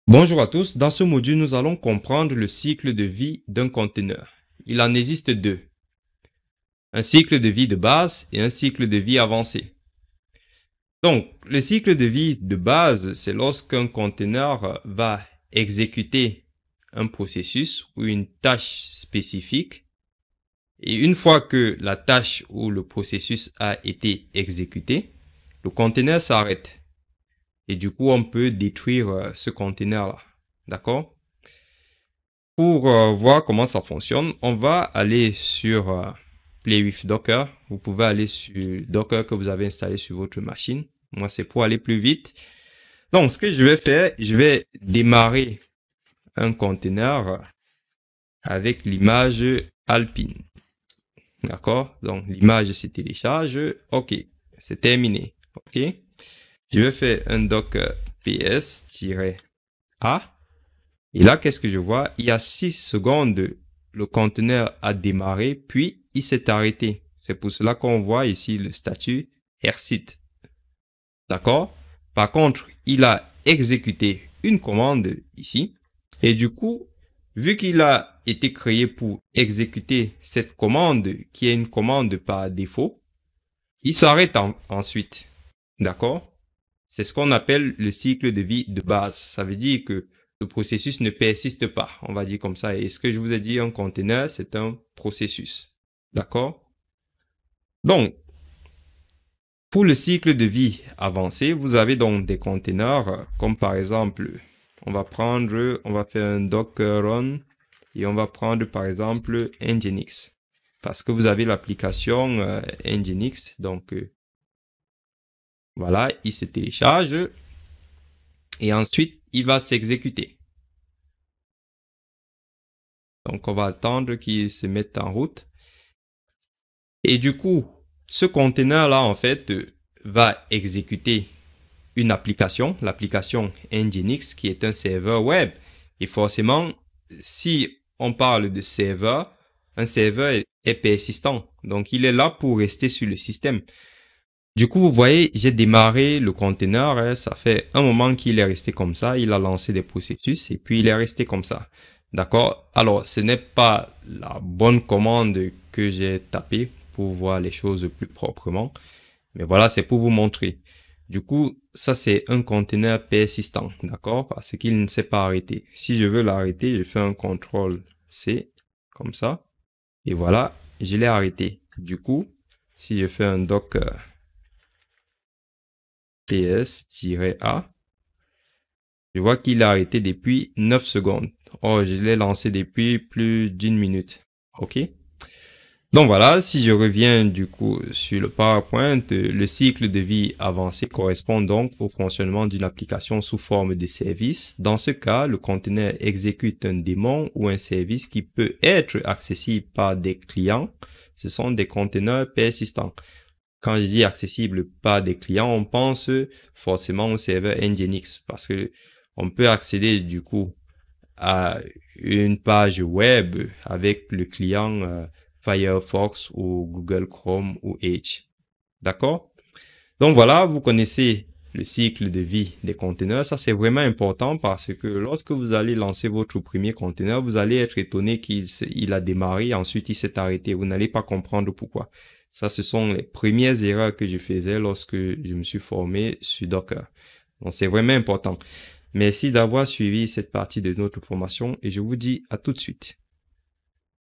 Bonjour à tous, dans ce module, nous allons comprendre le cycle de vie d'un conteneur. Il en existe deux. Un cycle de vie de base et un cycle de vie avancé. Donc, le cycle de vie de base, c'est lorsqu'un conteneur va exécuter un processus ou une tâche spécifique. Et une fois que la tâche ou le processus a été exécuté, le conteneur s'arrête. Et du coup, on peut détruire ce conteneur-là. D'accord? Pour voir comment ça fonctionne, on va aller sur Play with Docker. Vous pouvez aller sur Docker que vous avez installé sur votre machine. Moi, c'est pour aller plus vite. Donc, ce que je vais faire, je vais démarrer un conteneur avec l'image Alpine. D'accord? Donc, l'image se télécharge. OK. C'est terminé. OK. Je vais faire un docker ps-a. Et là, qu'est-ce que je vois? Il y a 6 secondes, le conteneur a démarré, puis il s'est arrêté. C'est pour cela qu'on voit ici le statut RSIT. D'accord? Par contre, il a exécuté une commande ici. Et du coup, vu qu'il a été créé pour exécuter cette commande, qui est une commande par défaut, il s'arrête ensuite. D'accord? C'est ce qu'on appelle le cycle de vie de base. Ça veut dire que le processus ne persiste pas, on va dire comme ça. Et ce que je vous ai dit, un conteneur, c'est un processus. D'accord? Donc, pour le cycle de vie avancé, vous avez donc des conteneurs, comme par exemple, on va faire un docker run et on va prendre par exemple Nginx. Parce que vous avez l'application Nginx, donc voilà, il se télécharge et ensuite il va s'exécuter. Donc on va attendre qu'il se mette en route. Et du coup, ce conteneur-là, en fait, va exécuter une application, l'application Nginx, qui est un serveur web. Et forcément, si on parle de serveur, un serveur est persistant. Donc, il est là pour rester sur le système. Du coup, vous voyez, j'ai démarré le conteneur. Hein, ça fait un moment qu'il est resté comme ça. Il a lancé des processus et puis il est resté comme ça. D'accord? Alors, ce n'est pas la bonne commande que j'ai tapée pour voir les choses plus proprement. Mais voilà, c'est pour vous montrer. Du coup, ça, c'est un conteneur persistant. D'accord? Parce qu'il ne s'est pas arrêté. Si je veux l'arrêter, je fais un CTRL-C, comme ça. Et voilà, je l'ai arrêté. Du coup, si je fais un docker ps-a, je vois qu'il a arrêté depuis 9 secondes. Oh, je l'ai lancé depuis plus d'une minute. OK? Donc voilà, si je reviens du coup sur le PowerPoint, le cycle de vie avancé correspond donc au fonctionnement d'une application sous forme de service. Dans ce cas, le conteneur exécute un démon ou un service qui peut être accessible par des clients. Ce sont des conteneurs persistants. Quand je dis accessible par des clients, on pense forcément au serveur Nginx parce que on peut accéder du coup à une page web avec le client Firefox ou Google Chrome ou Edge. D'accord? Donc voilà, vous connaissez le cycle de vie des conteneurs. Ça, c'est vraiment important parce que lorsque vous allez lancer votre premier conteneur, vous allez être étonné qu'il a démarré, ensuite il s'est arrêté. Vous n'allez pas comprendre pourquoi. Ça, ce sont les premières erreurs que je faisais lorsque je me suis formé sur Docker. Donc, c'est vraiment important. Merci d'avoir suivi cette partie de notre formation et je vous dis à tout de suite.